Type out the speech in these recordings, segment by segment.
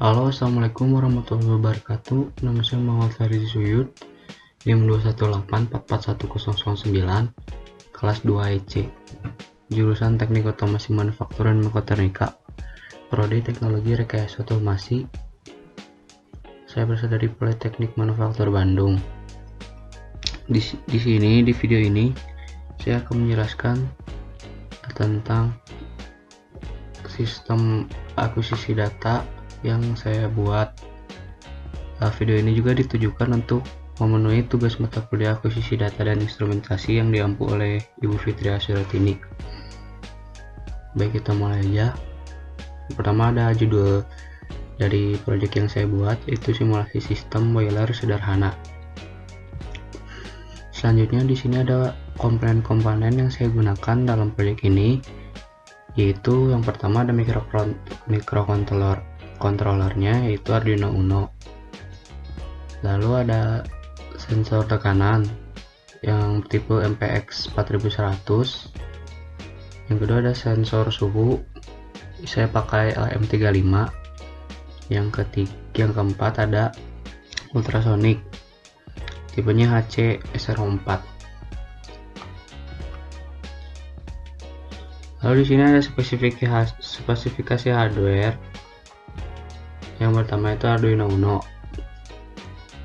Halo, assalamualaikum warahmatullahi wabarakatuh. Nama saya Muhammad Farid Suyud, NIM 218441009, kelas 2 EC, jurusan Teknik Otomasi Manufaktur dan Mekatronika, Prodi Teknologi Rekayasa Otomasi. Saya berasal dari Politeknik Manufaktur Bandung. Di video ini saya akan menjelaskan tentang sistem akuisisi data yang saya buat. Video ini juga ditujukan untuk memenuhi tugas mata kuliah akuisisi data dan instrumentasi yang diampu oleh Ibu Fitria Suratini. Baik, kita mulai aja. Pertama, ada judul dari proyek yang saya buat, yaitu simulasi sistem boiler sederhana. Selanjutnya di sini ada komponen-komponen yang saya gunakan dalam proyek ini, yaitu yang pertama ada microcontrollernya, yaitu Arduino Uno. Lalu ada sensor tekanan yang tipe MPX 4100. Yang kedua ada sensor suhu, saya pakai LM35. Yang keempat ada ultrasonic, tipenya HC SR4. Lalu di sini ada spesifikasi hardware. Yang pertama itu Arduino Uno.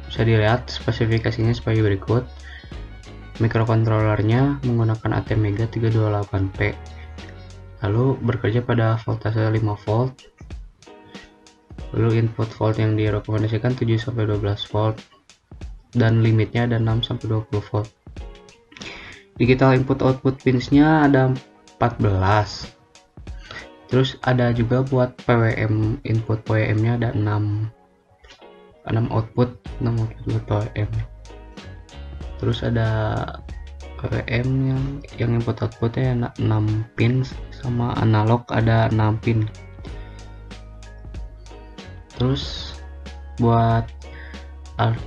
Bisa dilihat spesifikasinya sebagai berikut. Microcontrollernya menggunakan ATmega 328P. Lalu bekerja pada voltase 5 volt. Lalu input volt yang direkomendasikan 7-12 volt dan limitnya ada 6-20 volt. Digital input output pins-nya ada 14. Terus ada juga buat PWM, input PWM-nya ada 6 output buat PWM. Terus ada PWM yang input outputnya 6 pins, sama analog ada 6 pin. Terus buat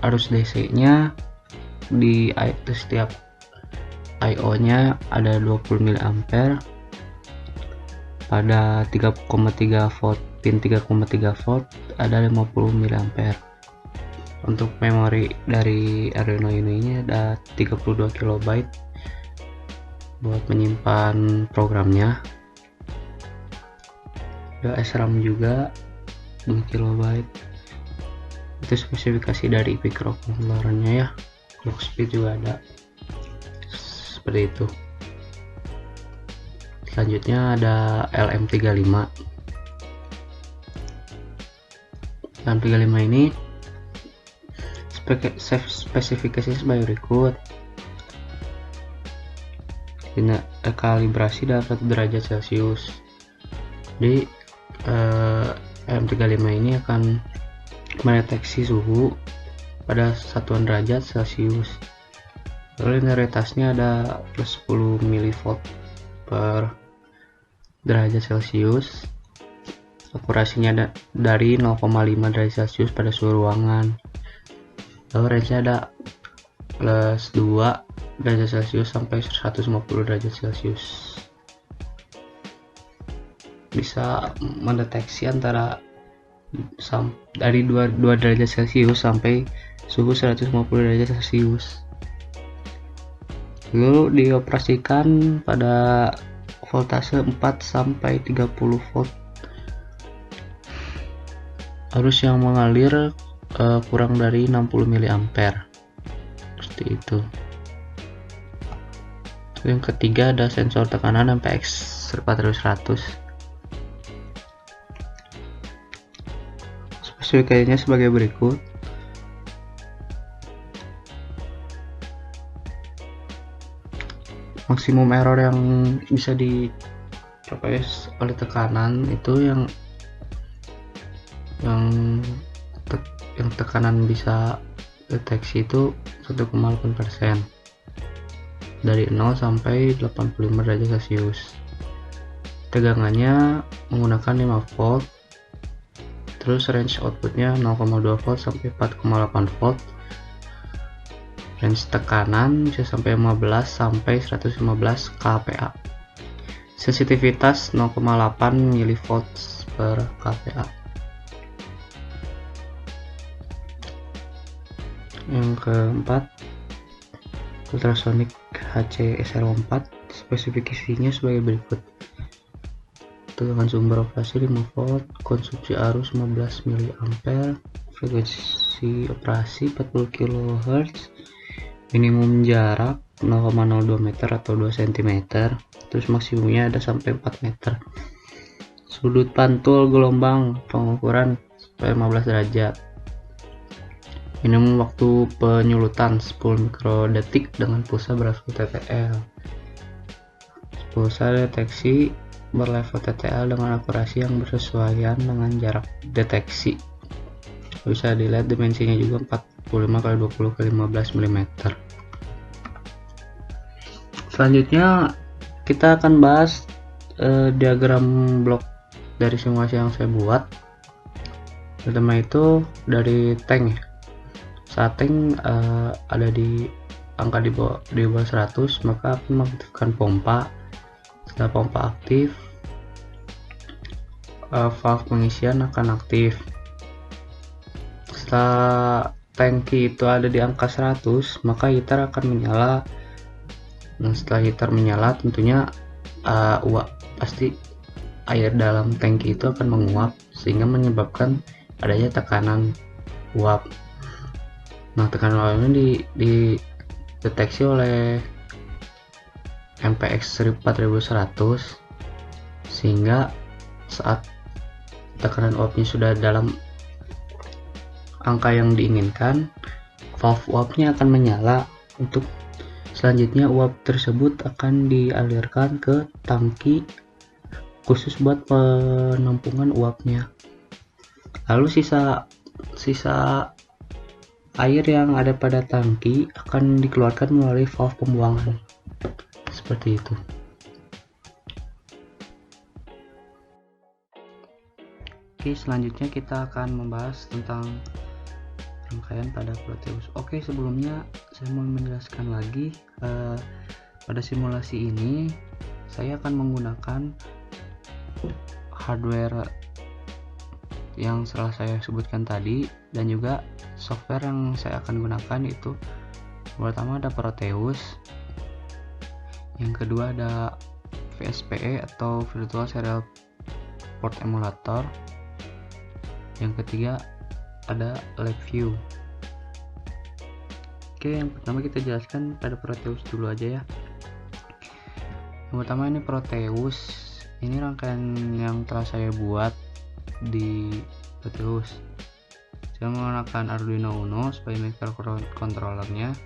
arus DC-nya di setiap I/O-nya ada 20 mA pada 3,3 volt, pin 3,3 volt ada 50 mA. Untuk memori dari Arduino ini ada 32 KB buat menyimpan programnya. Ada SRAM juga 2 KB. Itu spesifikasi dari microcontrollernya ya. Clock speed juga ada. Seperti itu. Selanjutnya ada LM35. LM35 ini spesifikasinya sebagai berikut. Kalibrasi dalam 1 derajat Celcius. Di LM35 ini akan mendeteksi suhu pada satuan derajat Celcius. Lalu linearitasnya ada plus 10 mV per derajat Celcius. Akurasinya dari 0,5 derajat Celcius pada suhu ruangan. Lalu range-nya ada plus 2 derajat Celcius sampai 150 derajat Celcius. Bisa mendeteksi antara dari 2 derajat Celcius sampai suhu 150 derajat Celcius. Lalu dioperasikan pada voltase 4 sampai 30 volt. Arus yang mengalir kurang dari 60 mA. Seperti itu. Yang ketiga ada sensor tekanan MPX 4100. Spesifikasinya sebagai berikut. Maksimum error yang bisa dicapai oleh tekanan itu yang tekanan bisa deteksi itu 1,8% dari 0 sampai 85 derajat Celcius. Tegangannya menggunakan 5 volt. Terus range outputnya 0,2 volt sampai 4,8 volt. Range tekanan bisa sampai 15 sampai 115 kPa. Sensitivitas 0,8 mV per kPa. Yang keempat, ultrasonic HC-SL4. Spesifikasinya sebagai berikut: tegangan sumber operasi 5 volt, konsumsi arus 15 mA, frekuensi operasi 40 kHz, minimum jarak 0,02 meter atau 2 cm, terus maksimumnya ada sampai 4 meter. Sudut pantul gelombang pengukuran 15 derajat. Minimum waktu penyulutan 10 mikrodetik dengan pulsa berlevel TTL. Pulsa deteksi berlevel TTL dengan akurasi yang bersesuaian dengan jarak deteksi. Bisa dilihat dimensinya juga 45 x 20 x 15 mm. Selanjutnya kita akan bahas diagram blok dari simulasi yang saya buat. Pertama itu dari tank ya. Saat tank ada di angka di bawah 100, maka akan mengaktifkan pompa. Setelah pompa aktif, valve pengisian akan aktif. Setelah tangki itu ada di angka 100, maka heater akan menyala. Nah, setelah heater menyala, tentunya uap pasti air dalam tangki itu akan menguap sehingga menyebabkan adanya tekanan uap. Nah, tekanan uap ini dideteksi oleh MPX 4100, sehingga saat tekanan uapnya sudah dalam angka yang diinginkan, valve uapnya akan menyala. Untuk selanjutnya uap tersebut akan dialirkan ke tangki khusus buat penampungan uapnya. Lalu sisa air yang ada pada tangki akan dikeluarkan melalui valve pembuangan. Seperti itu. Oke, selanjutnya kita akan membahas tentang rangkaian pada Proteus. Oke, sebelumnya saya mau menjelaskan lagi, pada simulasi ini saya akan menggunakan hardware yang setelah saya sebutkan tadi, dan juga software yang saya akan gunakan itu pertama ada Proteus, yang kedua ada VSPE atau Virtual Serial Port Emulator, yang ketiga ada LabVIEW. Oke, yang pertama kita jelaskan pada Proteus dulu aja ya. Yang pertama ini Proteus, ini rangkaian yang telah saya buat di Proteus. Saya menggunakan Arduino Uno sebagai microcontrollernya,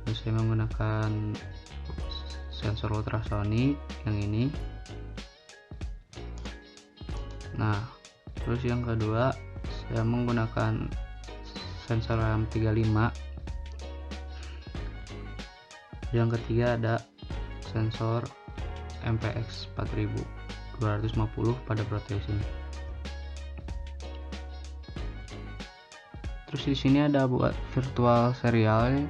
terus saya menggunakan sensor ultrasonic yang ini. Nah, terus yang kedua saya menggunakan sensor AM35. Yang ketiga ada sensor MPX 4250 pada Proteus ini. Terus di sini ada buat virtual serial.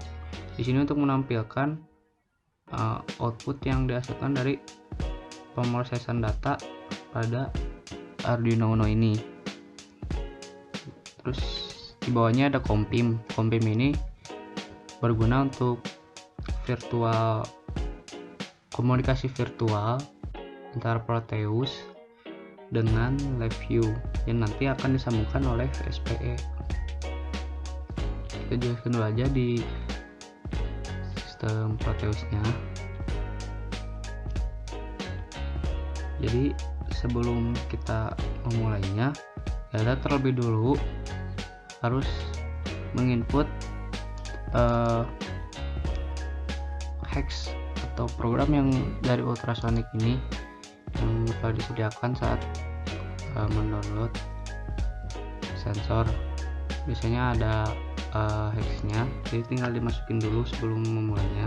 Di sini untuk menampilkan output yang dihasilkan dari pemrosesan data pada Arduino Uno ini. Terus di bawahnya ada kompim. Kompim ini berguna untuk komunikasi virtual antara Proteus dengan LabVIEW yang nanti akan disambungkan oleh VSPE. Kita jelaskan dulu aja di sistem Proteusnya. Jadi sebelum kita memulainya, kita terlebih dulu harus menginput hex atau program yang dari ultrasonic ini yang telah disediakan saat mendownload sensor. Biasanya ada hexnya, jadi tinggal dimasukin dulu sebelum memulainya.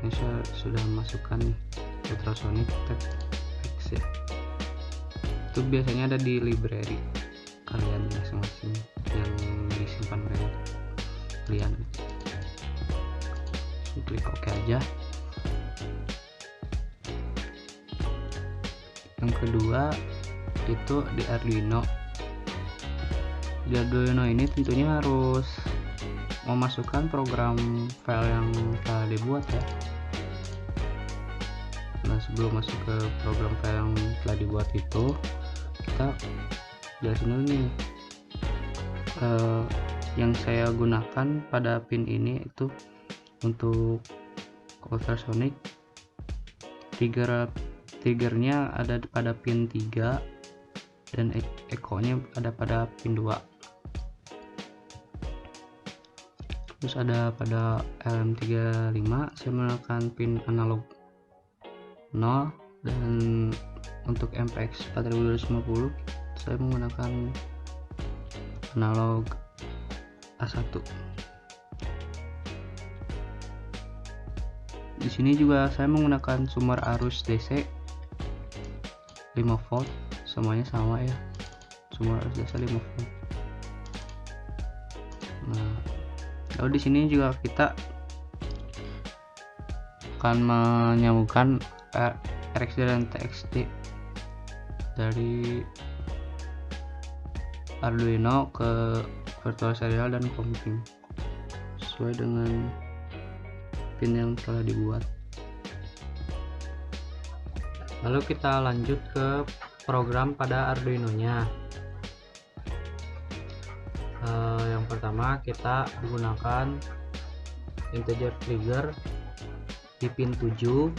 Ini saya sudah masukkan nih ultrasonic hex ya. Itu biasanya ada di library kalian masing-masing yang disimpan oleh kalian. Klik OK aja. Yang kedua itu di Arduino. Di Arduino ini tentunya harus memasukkan program file yang telah dibuat ya. Nah, sebelum masuk ke program file yang telah dibuat itu, kita jelasin dulu nih yang saya gunakan pada pin ini itu untuk ultrasonic. Triggernya ada pada pin 3 dan echo-nya ada pada pin 2. Terus ada pada LM35 saya menggunakan pin analog 0, dan untuk MPX 4250 saya menggunakan analog A1. Di sini juga saya menggunakan sumber arus DC 5 volt, semuanya sama ya, sumber arus DC 5 volt. Nah, lalu di sini juga kita akan menyambungkan RxD dan TXT dari Arduino ke virtual serial dan computing sesuai dengan pin yang telah dibuat. Lalu kita lanjut ke program pada Arduino nya. Yang pertama kita menggunakan integer trigger di pin 7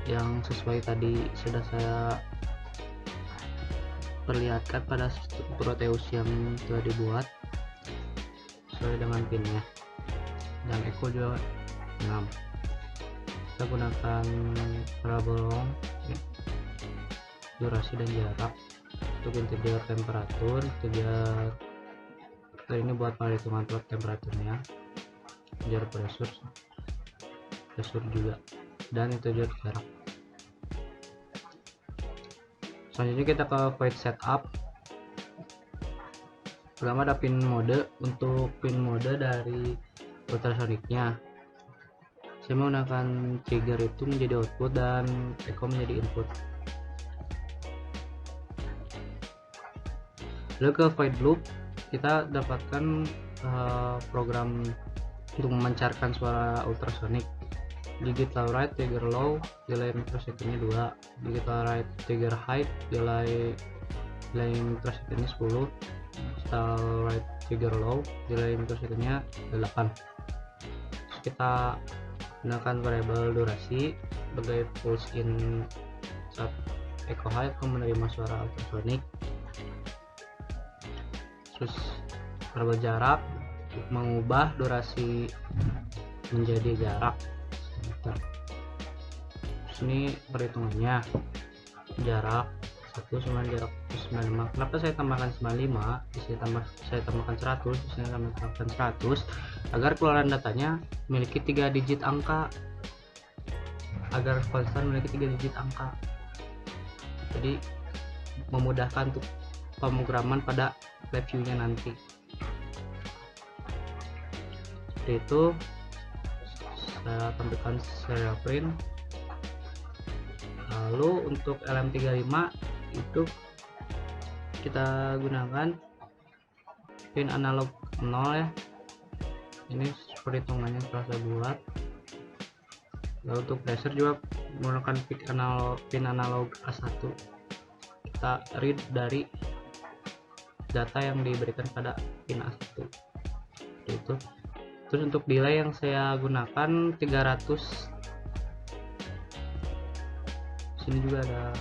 yang sesuai tadi sudah saya perlihatkan pada Proteus yang telah dibuat sesuai dengan pinnya, dan echo juga 6. Kita gunakan variabel long ya, durasi dan jarak. Untuk integer temperatur, integer ini buat perhitungan temperaturnya, integer pressure juga, dan integer jarak. Selanjutnya kita ke void setup. Pertama ada pin mode. Untuk pin mode dari ultrasonicnya saya menggunakan trigger itu menjadi output dan echo menjadi input. Lalu ke void loop kita dapatkan program untuk memancarkan suara ultrasonic. Digital write trigger low, delay microsecondnya 2. Digital write trigger high, delay microsecondnya 10. Digital write trigger low, delay microsecondnya 8. Terus kita gunakan variabel durasi sebagai pulse in saat echo high atau menerima suara ultrasonic. Terus variabel jarak untuk mengubah durasi menjadi jarak. Terus ini perhitungannya, jarak 1 sama jarak 95. Kenapa saya tambahkan 95? Saya tambahkan 100, saya tambahkan 100 agar keluaran datanya memiliki 3 digit angka, agar konstan memiliki 3 digit angka. Jadi memudahkan untuk pemrograman pada reviewnya nanti. Seperti itu. Saya tampilkan serial print. Lalu untuk LM35 itu kita gunakan pin analog 0 ya. Ini perhitungannya telah saya buat. Lalu untuk pressure juga menggunakan pin analog A1. Kita read dari data yang diberikan pada pin A1 itu. Terus untuk delay yang saya gunakan 300. Sini juga ada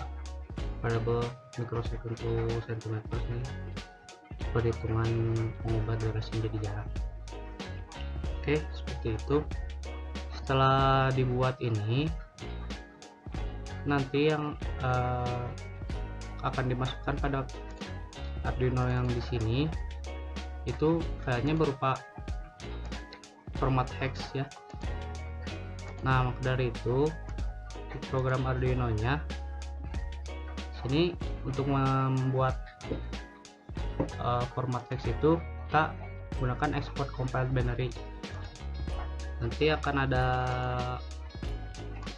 variabel microsecond to centimeter nih, perhitungan mengubah durasi menjadi jarak. Oke, seperti itu. Setelah dibuat ini, nanti yang akan dimasukkan pada Arduino yang di sini itu filenya berupa format hex ya. Nah, maka dari itu program Arduino nya sini untuk membuat format hex itu kita gunakan export compiled binary. Nanti akan ada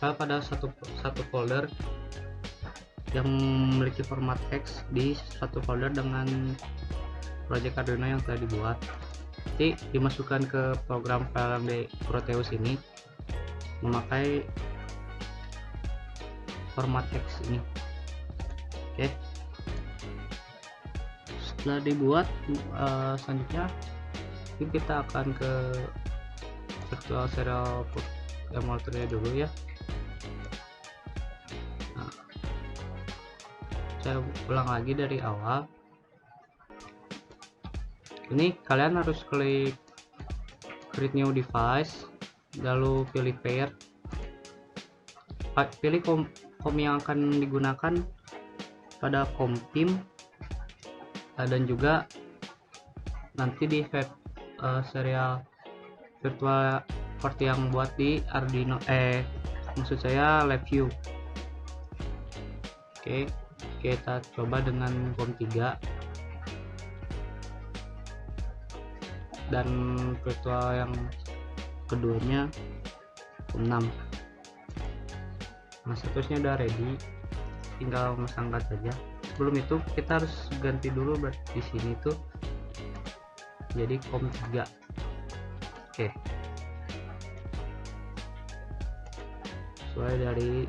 pada satu folder yang memiliki format hex di satu folder dengan project Arduino yang telah dibuat. Nanti dimasukkan ke program file Proteus ini memakai format hex ini. Oke, setelah dibuat, selanjutnya kita akan ke virtual serial emulator dulu ya. Nah, saya ulang lagi dari awal. Ini kalian harus klik create new device, lalu pilih pair, pilih COM yang akan digunakan pada COM-PIM, dan juga nanti di serial virtual port yang buat di Arduino, maksud saya LabVIEW. Oke, kita coba dengan COM3 dan virtual yang keduanya COM6. Nah, statusnya udah ready, tinggal masangkan saja. Sebelum itu kita harus ganti dulu di sini tuh jadi COM3. Oke, sesuai dari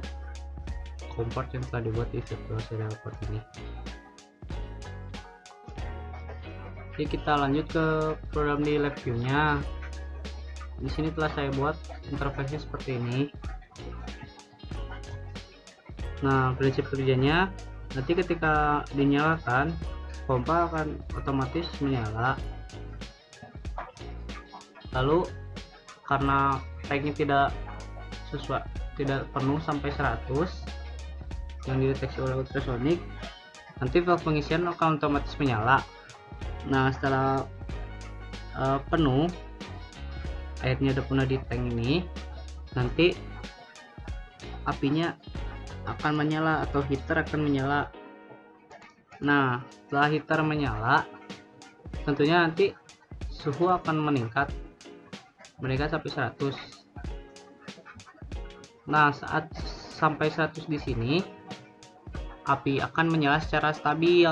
komport yang telah dibuat di virtual serial port ini. Oke, kita lanjut ke program di LabVIEW nya. Di sini telah saya buat interface-nya seperti ini. Nah, prinsip kerjanya nanti ketika dinyalakan, pompa akan otomatis menyala. Lalu karena tanknya tidak penuh sampai 100 yang dideteksi oleh ultrasonic, nanti valve pengisian akan otomatis menyala. Nah, setelah penuh, airnya udah penuh di tank ini, nanti apinya akan menyala atau heater akan menyala. Nah, setelah heater menyala, tentunya nanti suhu akan meningkat sampai 100. Nah, saat sampai 100 di sini, api akan menyala secara stabil.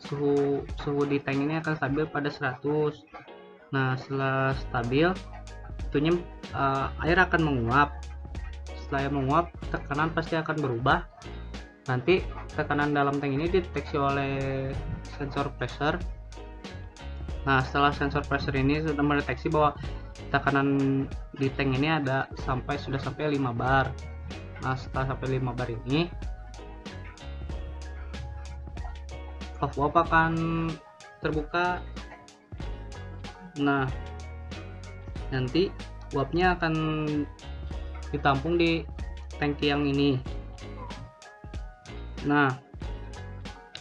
Suhu di tank ini akan stabil pada 100. Nah, setelah stabil, tentunya air akan menguap. Setelah air menguap, tekanan pasti akan berubah. Nanti tekanan dalam tank ini dideteksi oleh sensor pressure. Nah, setelah sensor pressure ini sudah mendeteksi bahwa tekanan di tank ini sudah sampai 5 bar. Nah, setelah sampai 5 bar ini, valve uap akan terbuka. Nah, nanti uapnya akan ditampung di tangki yang ini. Nah,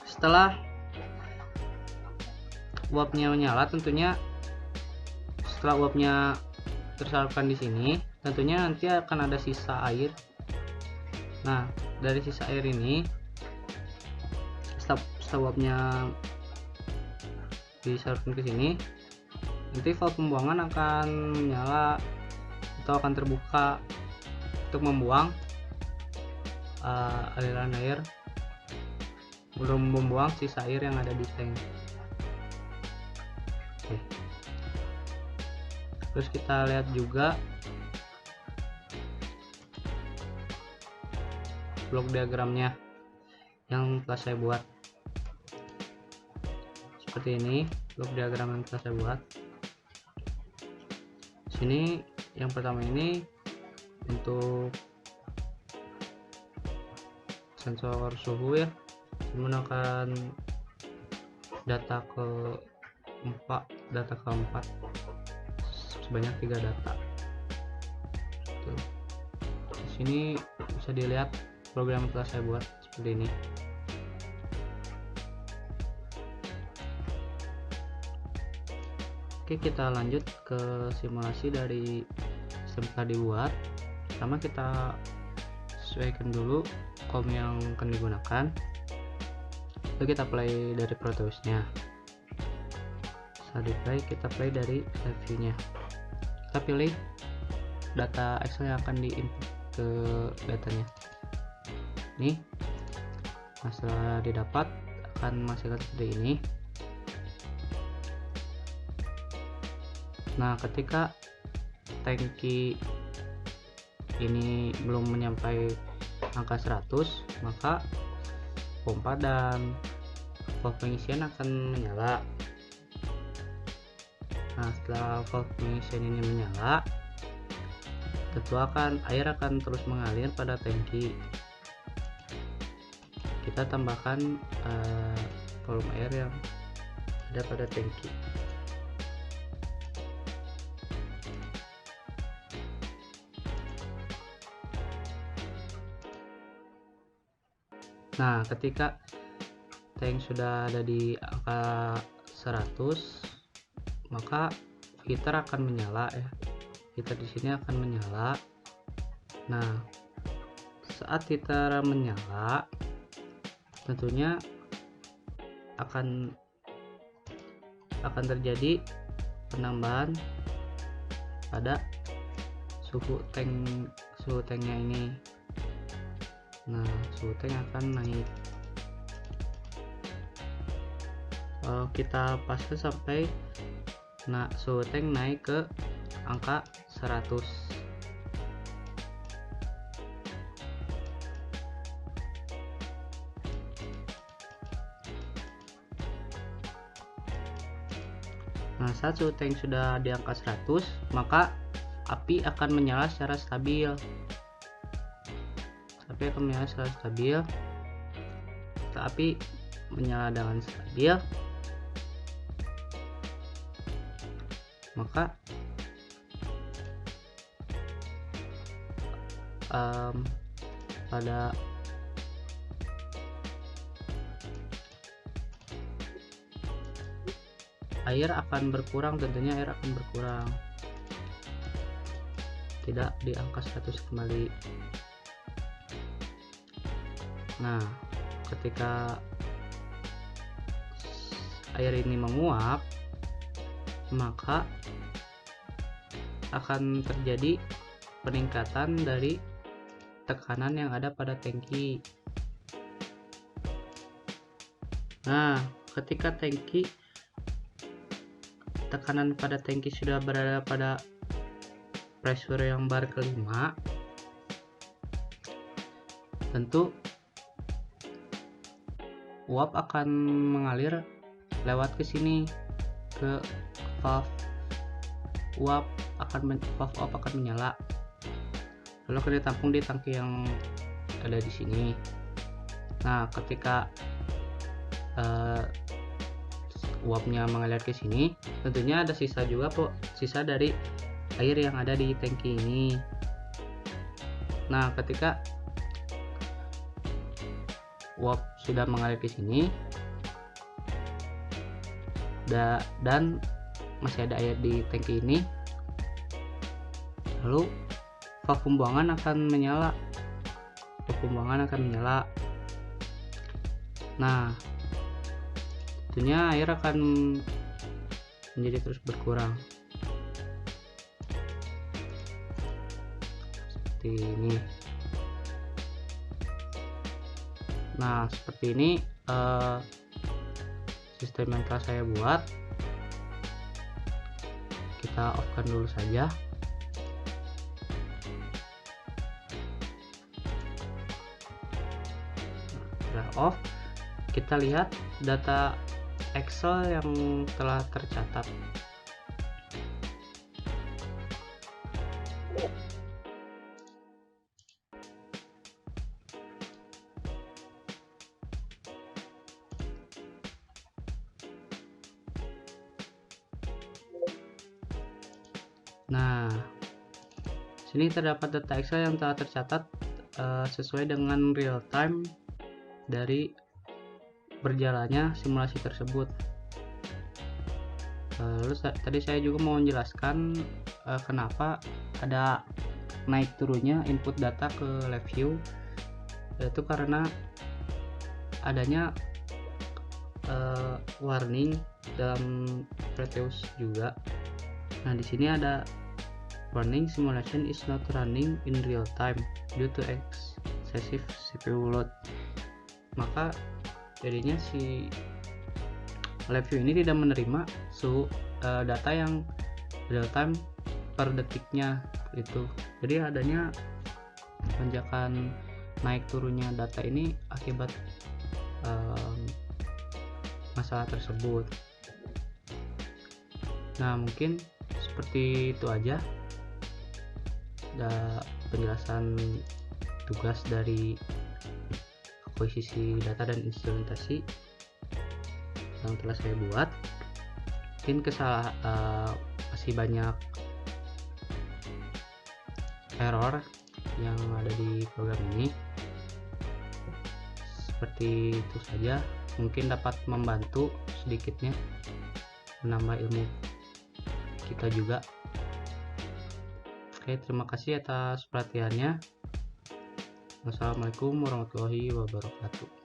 setelah uapnya menyala, tentunya setelah uapnya tersalurkan di sini, tentunya nanti akan ada sisa air. Nah, dari sisa air ini, setelah uapnya disalurkan ke sini, nanti valve pembuangan akan menyala atau akan terbuka untuk membuang aliran air, belum membuang sisa air yang ada di tank. Oke. Terus kita lihat juga blok diagramnya yang telah saya buat. Seperti ini blok diagram yang telah saya buat. Sini yang pertama ini untuk sensor suhu ya, menggunakan data keempat sebanyak 3 data. Di sini bisa dilihat program yang telah saya buat seperti ini. Oke, kita lanjut ke simulasi dari sistem telah dibuat. Pertama kita sesuaikan dulu COM yang akan digunakan, lalu kita play dari Proteusnya. Saat di play, kita play dari LabVIEW nya. Kita pilih data Excel yang akan di input ke datanya. Ini Nah, setelah didapat akan menghasilkan seperti ini. Nah, ketika tangki ini belum menyampai angka 100, maka pompa dan valve pengisian akan menyala. Nah, setelah valve pengisian ini menyala, tentu air akan terus mengalir pada tangki. Kita tambahkan volume air yang ada pada tangki. Nah, ketika tank sudah ada di angka 100, maka heater akan menyala ya. Heater di sini akan menyala. Nah, saat heater menyala, tentunya akan terjadi penambahan pada suhu tanknya ini. Nah, suhu tank akan naik. Kita pasang sampai suhu tank naik ke angka 100. Nah, saat suhu tank sudah di angka 100, maka api akan menyala secara stabil. Api menyala dengan stabil, maka pada air akan berkurang, tentunya air akan berkurang, tidak di angka 100 kembali. Nah, ketika air ini menguap, maka akan terjadi peningkatan dari tekanan yang ada pada tangki. Nah, ketika tekanan pada tangki sudah berada pada pressure yang bar kelima, tentu uap akan mengalir lewat ke sini ke valve. Valve akan menyala, lalu akan ditampung di tangki yang ada di sini. Nah, ketika uapnya mengalir ke sini, tentunya ada sisa dari air yang ada di tangki ini. Nah, ketika uap sudah mengalir ke sini dan masih ada air di tangki ini, lalu valve pembuangan akan menyala. Nah, tentunya air akan menjadi terus berkurang seperti ini. Nah, seperti ini sistem yang telah saya buat. Kita off-kan dulu saja. Sudah off, kita lihat data Excel yang telah tercatat. Nah, sini terdapat data Excel yang telah tercatat sesuai dengan real time dari berjalannya simulasi tersebut. Lalu tadi saya juga mau menjelaskan kenapa ada naik turunnya input data ke LabVIEW, yaitu karena adanya warning dalam Proteus juga. Nah, di sini ada warning simulation is not running in real time due to excessive CPU load. maka jadinya si LabVIEW ini tidak menerima suhu data yang real time per detiknya itu. Jadi adanya lonjakan naik turunnya data ini akibat masalah tersebut. Nah, mungkin seperti itu aja penjelasan tugas dari akuisisi data dan instrumentasi yang telah saya buat. Mungkin masih banyak error yang ada di program ini. Seperti itu saja, mungkin dapat membantu sedikitnya menambah ilmu kita juga. Oke, terima kasih atas perhatiannya. Wassalamualaikum warahmatullahi wabarakatuh.